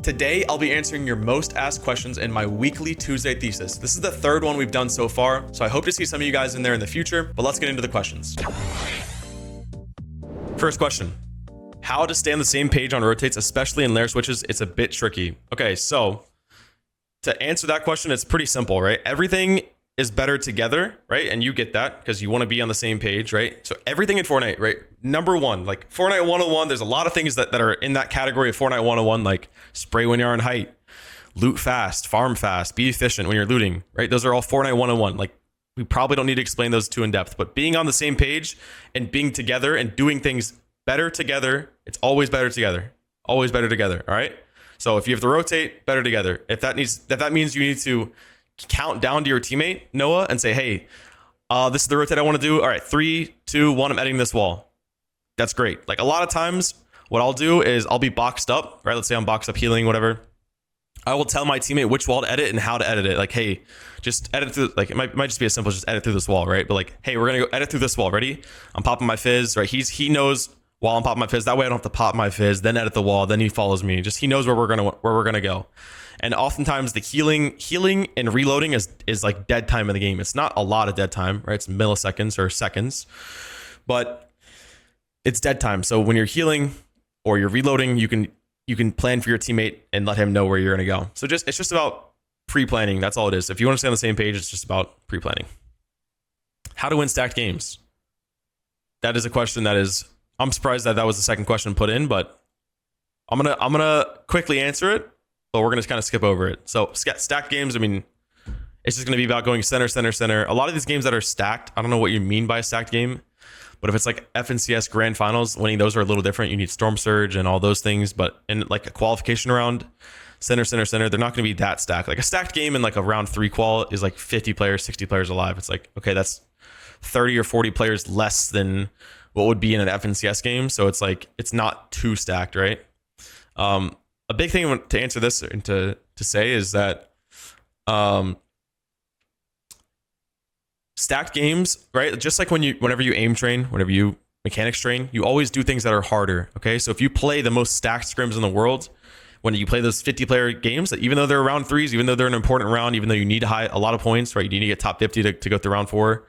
Today, I'll be answering your most asked questions in my weekly Tuesday thesis. This is the third one we've done so far, so I hope to see some of you guys in there in the future, but let's get into the questions. First question. How to stay on the same page on rotates, especially in layer switches? It's a bit tricky. Okay, so to answer that question, it's pretty simple, right? Everything is better together, right? And you get that because you want to be on the same page, right? So everything in Fortnite, right? Number one, like Fortnite 101, there's a lot of things that are in that category of Fortnite 101, like spray when you're on height, loot fast, farm fast, be efficient when you're looting, right? Those are all Fortnite 101. Like we probably don't need to explain those too in depth, but being on the same page and being together and doing things better together, it's always better together. Always better together, all right? So if you have to rotate, better together. If that means you need to count down to your teammate, Noah, and say, hey, this is the rotate I want to do. All right, 3, 2, 1, I'm editing this wall. That's great. Like a lot of times, what I'll do is I'll be boxed up, right? Let's say I'm boxed up healing, whatever. I will tell my teammate which wall to edit and how to edit it. Like, hey, just edit through, like it might just be as simple as just edit through this wall, right? But like, hey, we're gonna go edit through this wall. Ready? I'm popping my fizz, right? He knows while I'm popping my fizz. That way I don't have to pop my fizz, then edit the wall, then he follows me. Just he knows where we're gonna go. And oftentimes the healing and reloading is like dead time in the game. It's not a lot of dead time, right? It's milliseconds or seconds, but it's dead time. So when you're healing or you're reloading, you can plan for your teammate and let him know where you're gonna go. So it's just about pre-planning. That's all it is. If you want to stay on the same page, it's just about pre-planning. How to win stacked games? That is a question that is. I'm surprised that was the second question put in, but I'm gonna quickly answer it. But we're going to kind of skip over it. So stacked games, I mean, it's just going to be about going center, center, center. A lot of these games that are stacked, I don't know what you mean by a stacked game, but if it's like FNCS Grand Finals, winning those are a little different. You need Storm Surge and all those things. But in like a qualification round, center, center, center, they're not going to be that stacked. Like a stacked game in like a round 3 qual is like 50 players, 60 players alive. It's like, okay, that's 30 or 40 players less than what would be in an FNCS game. So it's like, it's not too stacked, right? A big thing to answer this and to say is that stacked games, right? Just like whenever you aim train, whenever you mechanics train, you always do things that are harder. Okay, so if you play the most stacked scrims in the world, when you play those 50-player games, that even though they're round 3s, even though they're an important round, even though you need a lot of points, right? You need to get top 50 to go through round 4,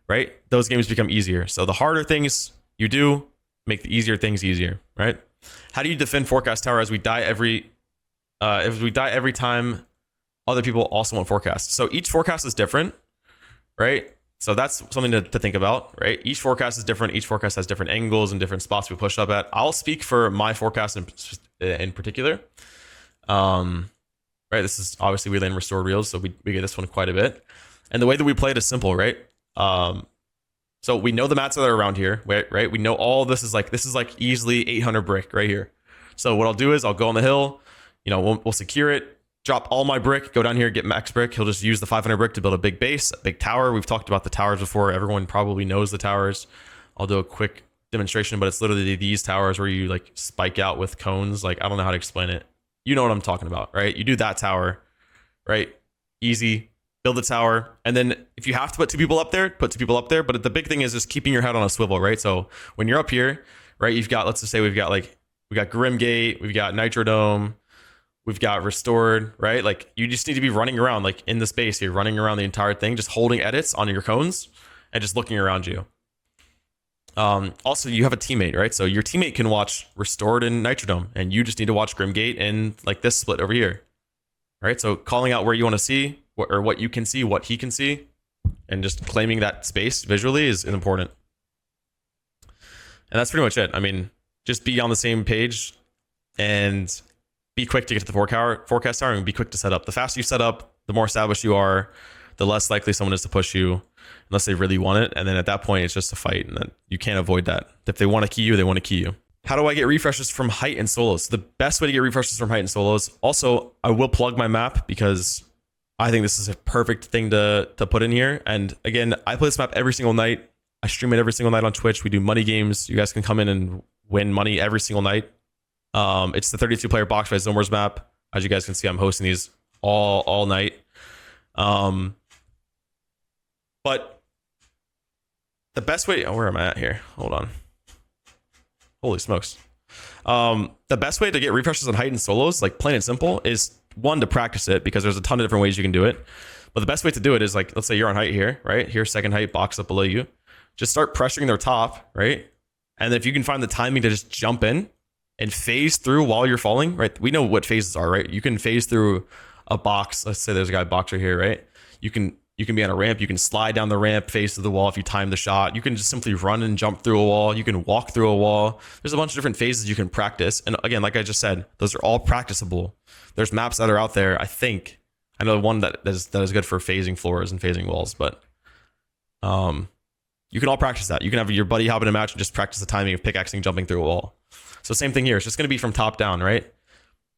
right? Those games become easier. So the harder things you do make the easier things easier, right? How do you defend forecast tower as we die every time other people also want forecast? So each forecast is different, right? So that's something to think about, right? Each forecast is different. Each forecast has different angles and different spots we push up at. I'll speak for my forecast in particular. Right, this is obviously we land restored reels, so we get this one quite a bit. And the way that we play it is simple, right? So we know the mats that are around here, right? We know all this is like easily 800 brick right here. So what I'll do is I'll go on the hill, we'll secure it, drop all my brick, go down here, get max brick. He'll just use the 500 brick to build a big base, a big tower. We've talked about the towers before. Everyone probably knows the towers. I'll do a quick demonstration, but it's literally these towers where you like spike out with cones. Like, I don't know how to explain it. You know what I'm talking about, right? You do that tower, right? Easy. Build a tower, and then if you have to put 2 people up there, put 2 people up there. But the big thing is just keeping your head on a swivel, right? So when you're up here, right, you've got, let's just say we got Grimgate, we've got Nitrodome, we've got Restored, right? Like you just need to be running around like in the space here, running around the entire thing, just holding edits on your cones and just looking around you. Also, you have a teammate, right? So your teammate can watch Restored and Nitrodome, and you just need to watch Grimgate and like this split over here, right? So calling out where you want to see, or what you can see, what he can see, and just claiming that space visually is important. And that's pretty much it. I mean, just be on the same page and be quick to get to the forecast tower and be quick to set up. The faster you set up, the more established you are, the less likely someone is to push you unless they really want it. And then at that point, it's just a fight, and then you can't avoid that. If they want to key you, they want to key you. How do I get refreshes from height and solos? The best way to get refreshes from height and solos. Also, I will plug my map because I think this is a perfect thing to put in here. And again, I play this map every single night. I stream it every single night on Twitch. We do money games. You guys can come in and win money every single night. It's the 32-player box by Zomers map. As you guys can see, I'm hosting these all night. But the best way, where am I at here? Hold on. Holy smokes. The best way to get refreshes on height and solos, like plain and simple, is one, to practice it, because there's a ton of different ways you can do it. But the best way to do it is, like, let's say you're on height here, right? Here's second height, box up below you. Just start pressuring their top, right? And if you can find the timing to just jump in and phase through while you're falling, right? We know what phases are, right? You can phase through a box. Let's say there's a guy boxer here, right? You can be on a ramp. You can slide down the ramp, face to the wall if you time the shot. You can just simply run and jump through a wall. You can walk through a wall. There's a bunch of different phases you can practice. And again, like I just said, those are all practicable. There's maps that are out there. I know one that is good for phasing floors and phasing walls, but you can all practice that. You can have your buddy hop in a match and just practice the timing of pickaxing, jumping through a wall. So same thing here. It's just going to be from top down, right?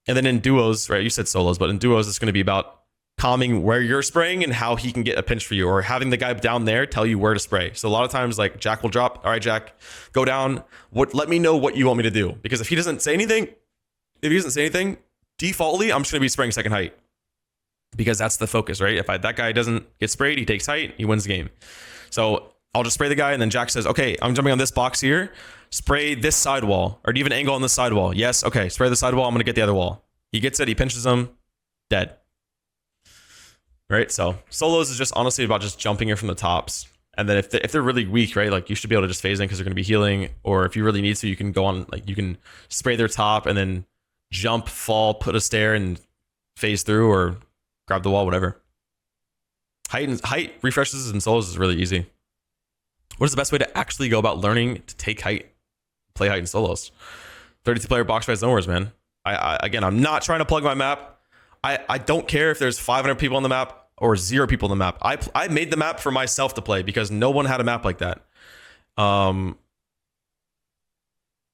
And then in duos, right? You said solos, but in duos, it's going to be about calming where you're spraying and how he can get a pinch for you, or having the guy down there tell you where to spray. So a lot of times, like, Jack will drop, all right, Jack, go down. Let me know what you want me to do. Because if he doesn't say anything, defaultly, I'm just going to be spraying second height, because that's the focus, right? If that guy doesn't get sprayed, he takes height, he wins the game. So I'll just spray the guy, and then Jack says, okay, I'm jumping on this box here. Spray this side wall. Or do you have an angle on this side wall? Yes. Okay. Spray the side wall. I'm going to get the other wall. He gets it. He pinches him. Dead. Right? So solos is just honestly about just jumping in from the tops. And then if they're really weak, right, like, you should be able to just phase in because they're going to be healing. Or if you really need to, you can go on, like, you can spray their top and then jump, fall, put a stair, and phase through, or grab the wall, whatever. Height refreshes and solos is really easy. What is the best way to actually go about learning to take height, play height and solos? 32 player box fight zone wars, man. Again, I'm not trying to plug my map. I don't care if there's 500 people on the map or 0 people on the map. I made the map for myself to play because no one had a map like that.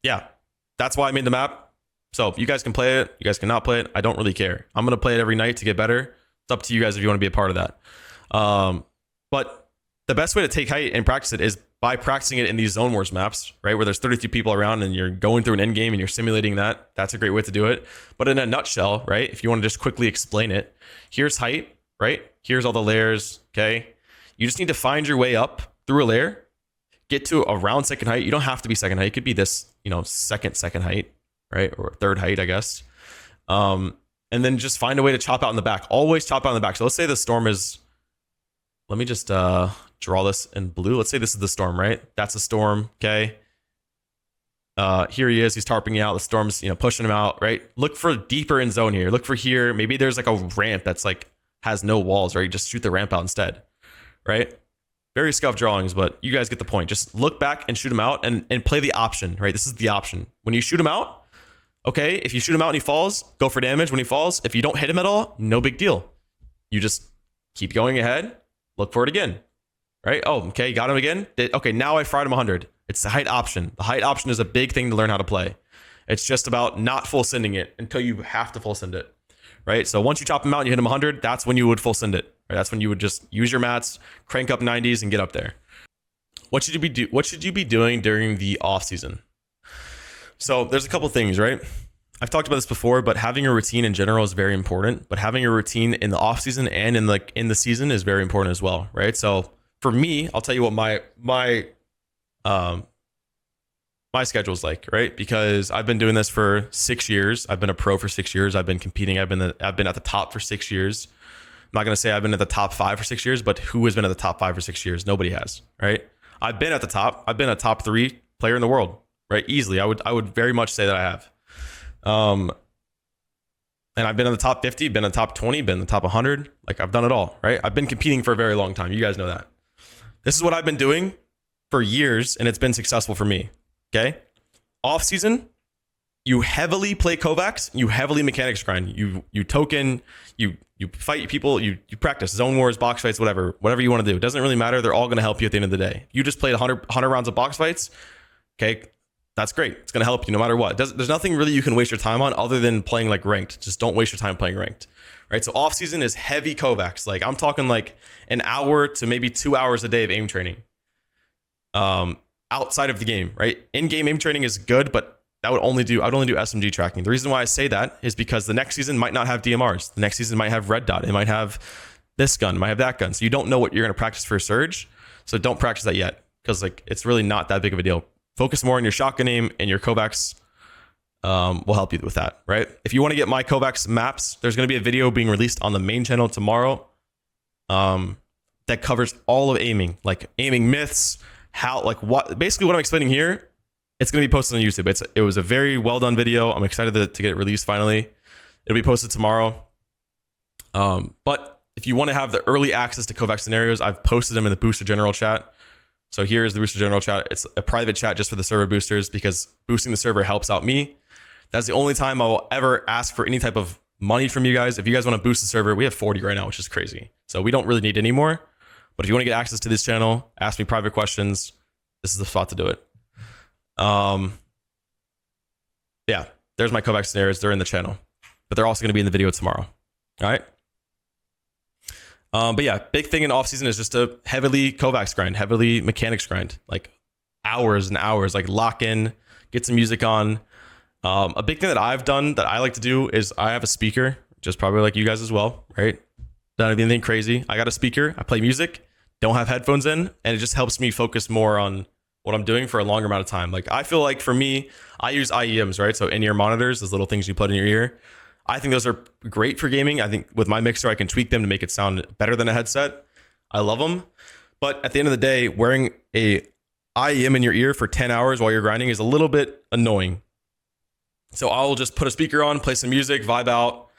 Yeah, that's why I made the map. So you guys can play it. You guys cannot play it. I don't really care. I'm going to play it every night to get better. It's up to you guys if you want to be a part of that. But the best way to take height and practice it is by practicing it in these zone wars maps, right? Where there's 32 people around and you're going through an end game and you're simulating that. That's a great way to do it. But in a nutshell, right? If you want to just quickly explain it, here's height, right? Here's all the layers, okay? You just need to find your way up through a layer, get to around second height. You don't have to be second height. It could be this, second height, right? Or third height, I guess. And then just find a way to chop out in the back. Always chop out in the back. So let's say the storm is, let me just draw this in blue. Let's say this is the storm, right? That's a storm, okay? Here he is. He's tarping you out. The storm's, pushing him out, right? Look for deeper in zone here. Look for here. Maybe there's like a ramp that's like has no walls, right? Just shoot the ramp out instead, right? Very scuffed drawings, but you guys get the point. Just look back and shoot him out and play the option, right? This is the option. When you shoot him out, okay, if you shoot him out and he falls, go for damage when he falls. If you don't hit him at all, no big deal. You just keep going ahead, look for it again, right? Oh, okay, got him again. Okay, now I fried him 100. It's the height option. The height option is a big thing to learn how to play. It's just about not full sending it until you have to full send it, right? So once you chop him out and you hit him 100, that's when you would full send it. Right? That's when you would just use your mats, crank up 90s, and get up there. What should you be doing during the off season? So there's a couple things, right? I've talked about this before, but having a routine in general is very important. But having a routine in the off season and in the season is very important as well, right? So for me, I'll tell you what my schedule is like, right? Because I've been doing this for 6 years. I've been a pro for 6 years. I've been competing. I've been at the top for 6 years. I'm not going to say I've been at the top 5 for 6 years, but who has been at the top 5 for 6 years? Nobody has, right? I've been at the top. I've been a top 3 player in the world, right? Easily. I would very much say that I have. And I've been in the top 50, been in the top 20, been in the top 100. Like, I've done it all, right? I've been competing for a very long time. You guys know that. This is what I've been doing for years, and it's been successful for me. Okay. Off season, you heavily play Kovacs, you heavily mechanics grind, you token, you fight people, you practice zone wars, box fights, whatever you want to do. It doesn't really matter. They're all going to help you at the end of the day. You just played 100 rounds of box fights. Okay. That's great. It's going to help you no matter what. There's nothing really you can waste your time on other than playing like ranked. Just don't waste your time playing ranked. Right. So off season is heavy Kovacs. Like, I'm talking like an hour to maybe 2 hours a day of aim training. Outside of the game, right? In-game aim training is good, but I'd only do SMG tracking. The reason why I say that is because the next season might not have DMRs. The next season might have red dot. It might have this gun, it might have that gun. So you don't know what you're going to practice for a surge. So don't practice that yet, because like it's really not that big of a deal. Focus more on your shotgun aim and your Kovacs will help you with that, right? If you want to get my Kovacs maps, there's going to be a video being released on the main channel tomorrow that covers all of aiming, like aiming myths, how, like basically what I'm explaining here. It's going to be posted on YouTube. It was a very well done video. I'm excited to get it released finally. It'll be posted tomorrow. But if you want to have the early access to Kovac scenarios, I've posted them in the Booster General chat. So here is the Booster General chat. It's a private chat just for the server boosters because boosting the server helps out me. That's the only time I will ever ask for any type of money from you guys. If you guys want to boost the server, we have 40 right now, which is crazy. So we don't really need any more. But if you want to get access to this channel, ask me private questions. This is the spot to do it. Yeah, there's my Kovac scenarios. They're in the channel, but they're also going to be in the video tomorrow. All right. But yeah, big thing in off season is just a heavily Kovacs grind, heavily mechanics grind, like hours and hours, like lock in, get some music on. A big thing that I've done that I like to do is I have a speaker, just probably like you guys as well, right? Not anything crazy. I got a speaker, I play music, don't have headphones in, and it just helps me focus more on what I'm doing for a longer amount of time. Like I feel like for me, I use IEMs, right? So in-ear monitors, those little things you put in your ear. I think those are great for gaming. I think with my mixer, I can tweak them to make it sound better than a headset. I love them. But at the end of the day, wearing a IEM in your ear for 10 hours while you're grinding is a little bit annoying. So I'll just put a speaker on, play some music, vibe out,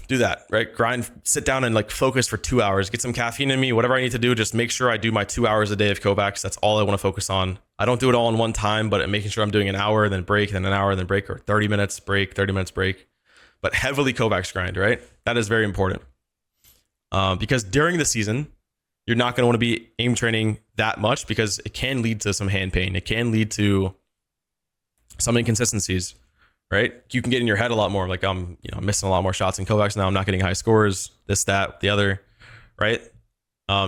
do that, right? Grind, sit down and like focus for 2 hours, get some caffeine in me, whatever I need to do, just make sure I do my 2 hours a day of Kovacs. That's all I want to focus on. I don't do it all in one time, but making sure I'm doing an hour, then break, then an hour, then break, or 30 minutes break, 30 minutes break, but heavily Kovacs grind, right? That is very important. Because during the season, you're not going to want to be aim training that much because it can lead to some hand pain. It can lead to some inconsistencies, right? You can get in your head a lot more. Like I'm missing a lot more shots in Kovacs now. I'm not getting high scores, this, that, the other, right?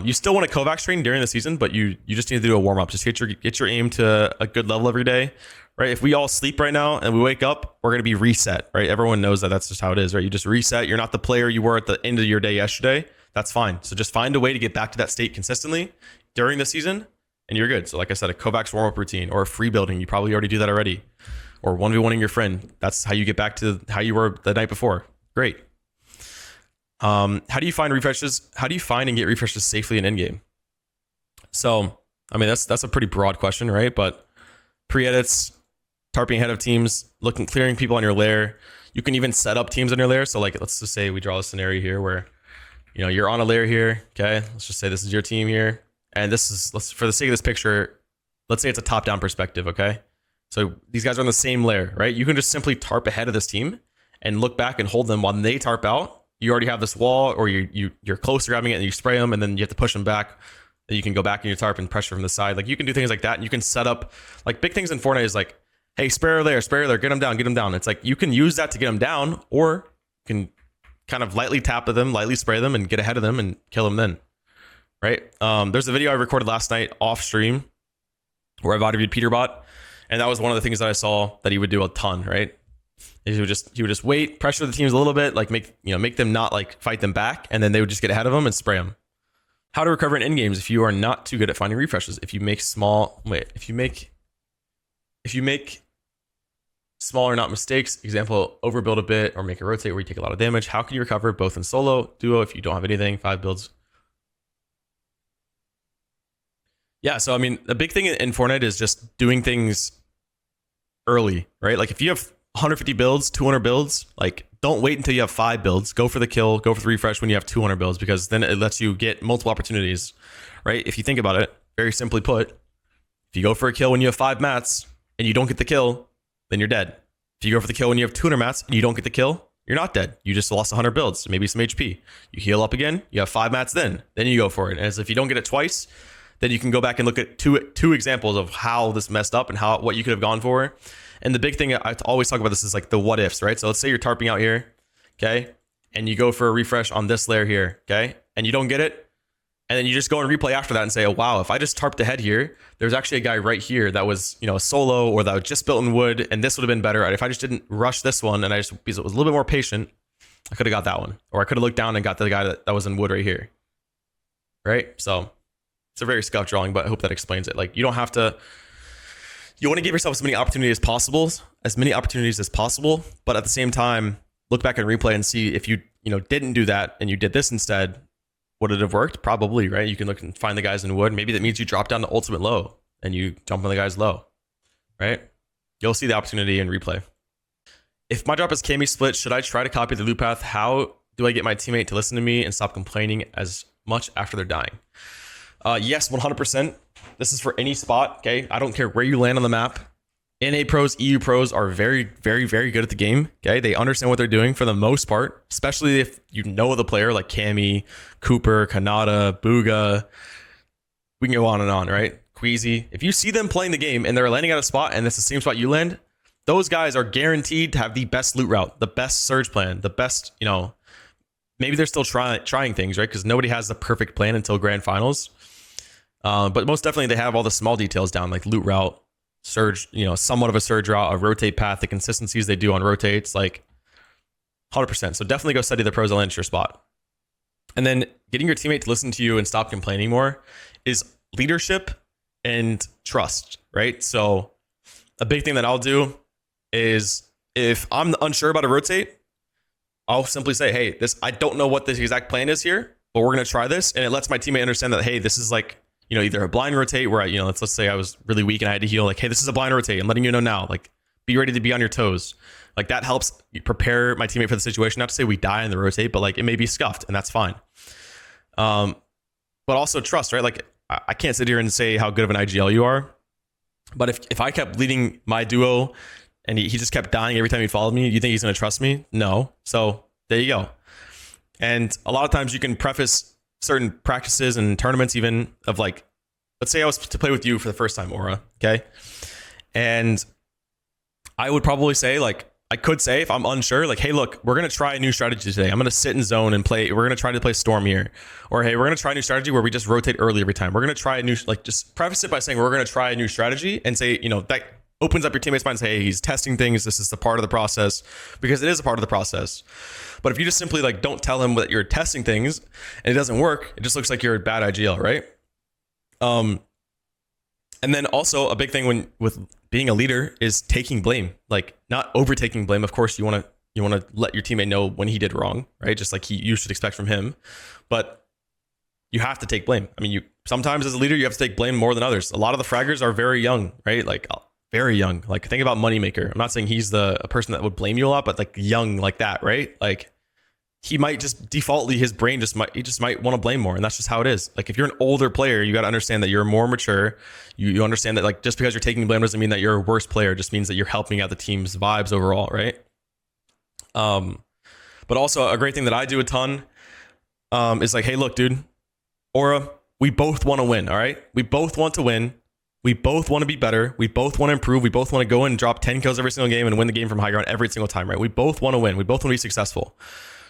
You still want to Kovacs train during the season, but you just need to do a warm up. Just get your aim to a good level every day, right? If we all sleep right now and we wake up, we're going to be reset, right? Everyone knows that that's just how it is, right? You just reset. You're not the player you were at the end of your day yesterday. That's fine. So just find a way to get back to that state consistently during the season and you're good. So like I said, a Kovacs warm up routine or a free building. You probably already do that already. Or 1v1ing your friend. That's how you get back to how you were the night before. Great. How do you find refreshes? How do you find and get refreshes safely in Endgame? So, I mean, that's a pretty broad question, right? But pre-edits, tarping ahead of teams, clearing people on your lair. You can even set up teams on your lair. So like, let's just say we draw a scenario here where, you're on a lair here. Okay. Let's just say this is your team here. And for the sake of this picture, let's say it's a top-down perspective. Okay. So these guys are on the same layer, right? You can just simply tarp ahead of this team and look back and hold them while they tarp out. You already have this wall, or you're close to grabbing it and you spray them, and then you have to push them back. Then you can go back in your tarp and pressure from the side. Like you can do things like that. And you can set up like big things in Fortnite is like, hey, sprayer layer, get them down. It's like you can use that to get them down, or you can kind of lightly tap at them, lightly spray them, and get ahead of them and kill them then, right? There's a video I recorded last night off stream where I've interviewed Peterbot. And that was one of the things that I saw that he would do a ton, right? He would just wait, pressure the teams a little bit, like make them not like fight them back, and then they would just get ahead of them and spray them. How to recover in end games if you are not too good at finding refreshes. If you make small or not mistakes, example, overbuild a bit or make a rotate where you take a lot of damage. How can you recover both in solo, duo if you don't have anything, 5 builds? Yeah, so I mean, the big thing in Fortnite is just doing things early, right? Like if you have 150 builds, 200 builds, like don't wait until you have 5 builds. Go for the kill, go for the refresh when you have 200 builds, because then it lets you get multiple opportunities, right? If you think about it, very simply put, if you go for a kill when you have 5 mats and you don't get the kill, then you're dead. If you go for the kill when you have 200 mats and you don't get the kill, you're not dead. You just lost 100 builds, maybe some HP. You heal up again, you have 5 mats then you go for it. And as if you don't get it twice, then you can go back and look at two examples of how this messed up and what you could have gone for. And the big thing I always talk about this is like the what ifs, right? So let's say you're tarping out here, okay? And you go for a refresh on this layer here, okay? And you don't get it. And then you just go and replay after that and say, oh, wow, if I just tarped ahead here, there's actually a guy right here that was, a solo or that was just built in wood, and this would have been better. If I just didn't rush this one and because it was a little bit more patient, I could have got that one. Or I could have looked down and got the guy that was in wood right here, right? So it's a very scuffed drawing, but I hope that explains it. Like you don't have to you want to give yourself as many opportunities as possible, but at the same time, look back and replay and see if you didn't do that and you did this instead, would it have worked? Probably, right? You can look and find the guys in wood. Maybe that means you drop down to ultimate low and you jump on the guys low, right? You'll see the opportunity in replay. If my drop is Cammy split, should I try to copy the loop path? How do I get my teammate to listen to me and stop complaining as much after they're dying? Yes, 100%. This is for any spot, okay? I don't care where you land on the map. NA pros, EU pros are very, very, very good at the game, okay? They understand what they're doing for the most part, especially if you know the player like Cammy, Cooper, Kanata, Booga. We can go on and on, right? Queasy. If you see them playing the game and they're landing at a spot and it's the same spot you land, those guys are guaranteed to have the best loot route, the best surge plan, the best, maybe they're still trying things, right? Because nobody has the perfect plan until grand finals. But most definitely they have all the small details down, like loot route, surge, somewhat of a surge route, a rotate path, the consistencies they do on rotates, like 100%. So definitely go study the pros and land at your spot. And then getting your teammate to listen to you and stop complaining more is leadership and trust, right? So a big thing that I'll do is if I'm unsure about a rotate, I'll simply say, hey, I don't know what this exact plan is here, but we're going to try this. And it lets my teammate understand that, hey, this is like, either a blind rotate where let's say I was really weak and I had to heal. Like, hey, this is a blind rotate. I'm letting you know now. Like, be ready to be on your toes. Like, that helps prepare my teammate for the situation. Not to say we die in the rotate, but like it may be scuffed and that's fine. But also trust, right? Like, I can't sit here and say how good of an IGL you are. But if I kept leading my duo and he just kept dying every time he followed me, you think he's going to trust me? No. So there you go. And a lot of times you can preface certain practices and tournaments even of like, let's say I was to play with you for the first time, Aura, okay? And I would probably say, like, I could say if I'm unsure, like, hey, look, we're going to try a new strategy today. I'm going to sit in zone and play. We're going to try to play Storm here. Or, hey, we're going to try a new strategy where we just rotate early every time. We're going to try a new, like, just preface it by saying we're going to try a new strategy and say, that opens up your teammates' minds. Hey, he's testing things. This is the part of the process, because it is a part of the process. But if you just simply like don't tell him that you're testing things and it doesn't work, it just looks like you're a bad IGL, right? And then also a big thing with being a leader is taking blame, like not overtaking blame. Of course, you want to let your teammate know when he did wrong, right? Just like you should expect from him, but you have to take blame. I mean, sometimes as a leader, you have to take blame more than others. A lot of the fraggers are very young, right? Like very young. Like think about Moneymaker. I'm not saying he's a person that would blame you a lot, but like young like that, right? Like he might just defaultly, his brain just might want to blame more. And that's just how it is. Like if you're an older player, you got to understand that you're more mature. You understand that like just because you're taking blame doesn't mean that you're a worse player. It just means that you're helping out the team's vibes overall, right? But also a great thing that I do a ton is like, hey, look, dude, Aura, we both want to win, all right? We both want to win. We both want to be better. We both want to improve. We both want to go and drop 10 kills every single game and win the game from high ground every single time, right? We both want to win. We both want to be successful.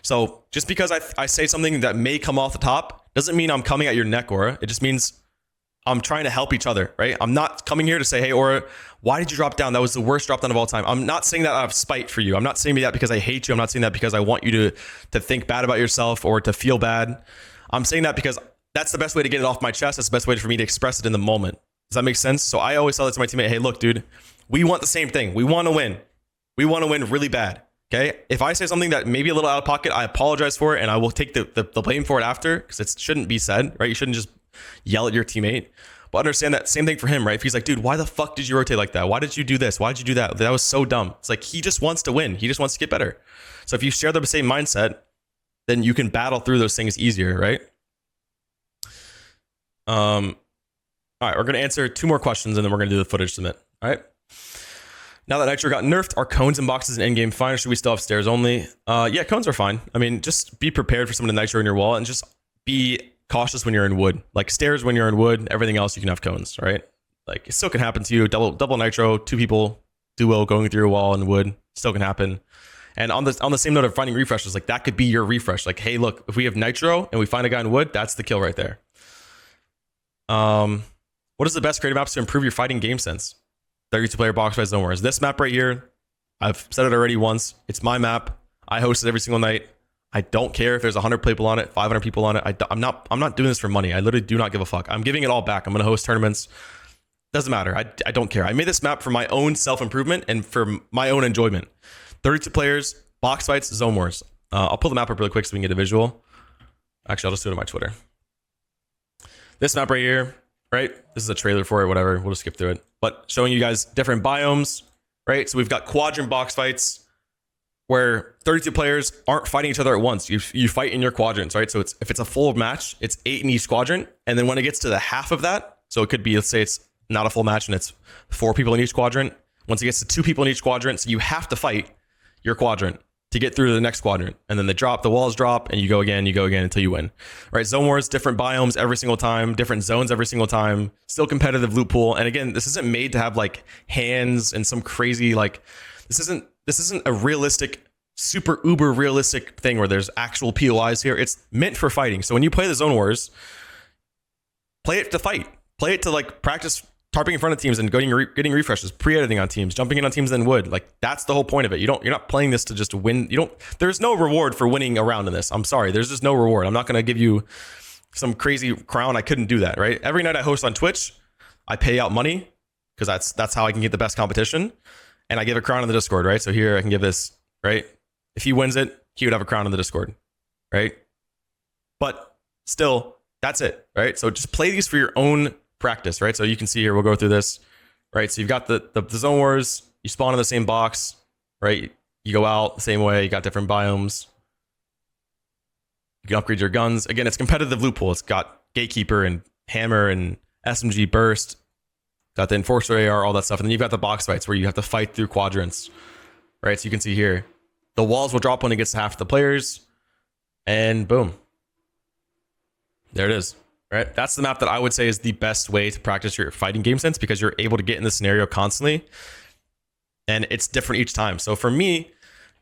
So just because I say something that may come off the top doesn't mean I'm coming at your neck, Aura. It just means I'm trying to help each other, right? I'm not coming here to say, hey, Aura, why did you drop down? That was the worst drop down of all time. I'm not saying that out of spite for you. I'm not saying that because I hate you. I'm not saying that because I want you to think bad about yourself or to feel bad. I'm saying that because that's the best way to get it off my chest. That's the best way for me to express it in the moment. Does that make sense? So I always tell that to my teammate, hey, look, dude, we want the same thing. We want to win. We want to win really bad. Okay. If I say something that may be a little out of pocket, I apologize for it and I will take the blame for it after, because it shouldn't be said, right? You shouldn't just yell at your teammate. But understand that same thing for him, right? If he's like, dude, why the fuck did you rotate like that? Why did you do this? Why did you do that? That was so dumb. It's like, he just wants to win. He just wants to get better. So if you share the same mindset, then you can battle through those things easier, right? All right, we're going to answer 2 more questions and then we're going to do the footage submit. All right. Now that Nitro got nerfed, are cones and boxes in Endgame fine, or should we still have stairs only? Yeah, cones are fine. I mean, just be prepared for someone to Nitro in your wall and just be cautious when you're in wood. Like stairs when you're in wood, everything else you can have cones, right? Like it still can happen to you. Double Nitro, 2 people duo going through a wall in wood, still can happen. And on the same note of finding refreshes, like that could be your refresh. Like, hey, look, if we have Nitro and we find a guy in wood, that's the kill right there. What is the best creative maps to improve your fighting game sense? 32-player box fight zone wars. This map right here, I've said it already once. It's my map. I host it every single night. I don't care if there's 100 people on it, 500 people on it. I'm not doing this for money. I literally do not give a fuck. I'm giving it all back. I'm going to host tournaments. Doesn't matter. I don't care. I made this map for my own self-improvement and for my own enjoyment. 32 players, box fights, zone wars. I'll pull the map up really quick so we can get a visual. Actually, I'll just do it on my Twitter. This map right here, right? This is a trailer for it, whatever. We'll just skip through it. But showing you guys different biomes, right? So we've got quadrant box fights where 32 players aren't fighting each other at once. You fight in your quadrants, right? So if it's a full match, it's 8 in each quadrant. And then when it gets to the half of that, so it could be, let's say it's not a full match and it's 4 people in each quadrant. Once it gets to 2 people in each quadrant, so you have to fight your quadrant to get through to the next quadrant. And then the walls drop, and you go again until you win. Right? Zone wars, different biomes every single time, different zones every single time, still competitive loot pool. And again, this isn't made to have like hands and some crazy, like, this isn't a realistic, super uber realistic thing where there's actual POIs here. It's meant for fighting. So when you play the zone wars, play it to fight. Play it to like practice tarping in front of teams and getting refreshes, pre-editing on teams, jumping in on teams than wood. Like, that's the whole point of it. You're not playing this to just win. There's no reward for winning a round in this. I'm sorry. There's just no reward. I'm not going to give you some crazy crown. I couldn't do that, right? Every night I host on Twitch, I pay out money because that's how I can get the best competition. And I give a crown in the Discord, right? So here I can give this, right? If he wins it, he would have a crown in the Discord, right? But still, that's it, right? So just play these for your own practice, right? So you can see here, we'll go through this, right? So you've got the zone wars, you spawn in the same box, right? You go out the same way, you got different biomes. You can upgrade your guns. Again, it's competitive loot pool. It's got Gatekeeper and Hammer and SMG Burst, got the Enforcer AR, all that stuff. And then you've got the box fights where you have to fight through quadrants, right? So you can see here, the walls will drop when it gets to half the players, and boom. There it is. Right, that's the map that I would say is the best way to practice your fighting game sense, because you're able to get in the scenario constantly and it's different each time. So for me,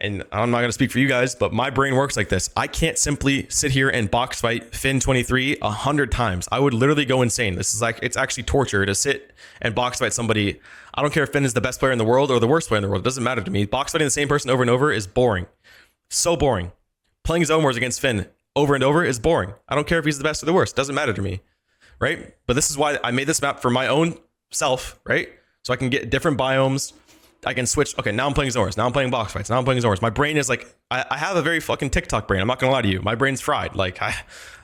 and I'm not going to speak for you guys, but my brain works like this. I can't simply sit here and box fight Finn 23 100 times. I would literally go insane. This is like, it's actually torture to sit and box fight somebody. I don't care if Finn is the best player in the world or the worst player in the world. It doesn't matter to me. Box fighting the same person over and over is boring. So boring. Playing zone wars against Finn over and over is boring. I don't care if he's the best or the worst. Doesn't matter to me, right? But this is why I made this map for my own self, right? So I can get different biomes. I can switch. Okay, now I'm playing zone wars. Now I'm playing box fights. Now I'm playing zone wars. My brain is like, I have a very fucking TikTok brain. I'm not gonna lie to you. My brain's fried. Like, I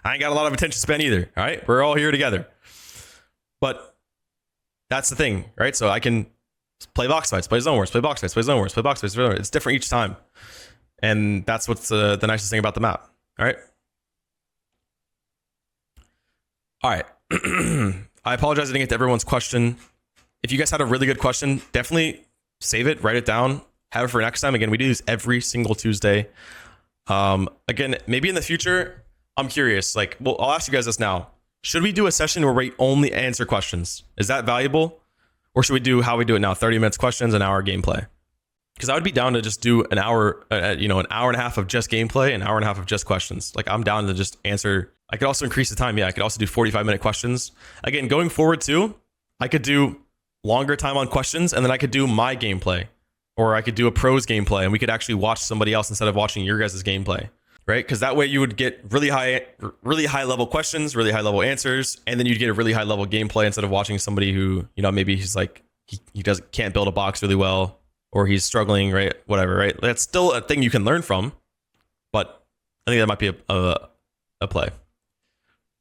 ain't got a lot of attention span either. All right, we're all here together. But that's the thing, right? So I can play box fights, play zone wars, play box fights, play zone wars, play box fights. It's different each time, and that's what's the nicest thing about the map. All right. All right. I apologize I didn't get to everyone's question. If you guys had a really good question, definitely save it, write it down, have it for next time. Again, we do these every single Tuesday. Again, maybe in the future, I'm curious. Like, well, I'll ask you guys this now. Should we do a session where we only answer questions? Is that valuable? Or should we do how we do it now? 30 minutes questions, an hour gameplay. Because I would be down to just do an hour, an hour and a half of just gameplay, an hour and a half of just questions. Like, I'm down to just answer. I could also increase the time. Yeah, I could also do 45-minute questions. Again, going forward too, I could do longer time on questions, and then I could do my gameplay, or I could do a pros gameplay, and we could actually watch somebody else instead of watching your guys' gameplay, right? Because that way you would get really high level questions, really high level answers, and then you'd get a really high level gameplay instead of watching somebody who, maybe he's like he can't build a box really well, or he's struggling, right? Whatever, right? That's still a thing you can learn from, but I think that might be a play.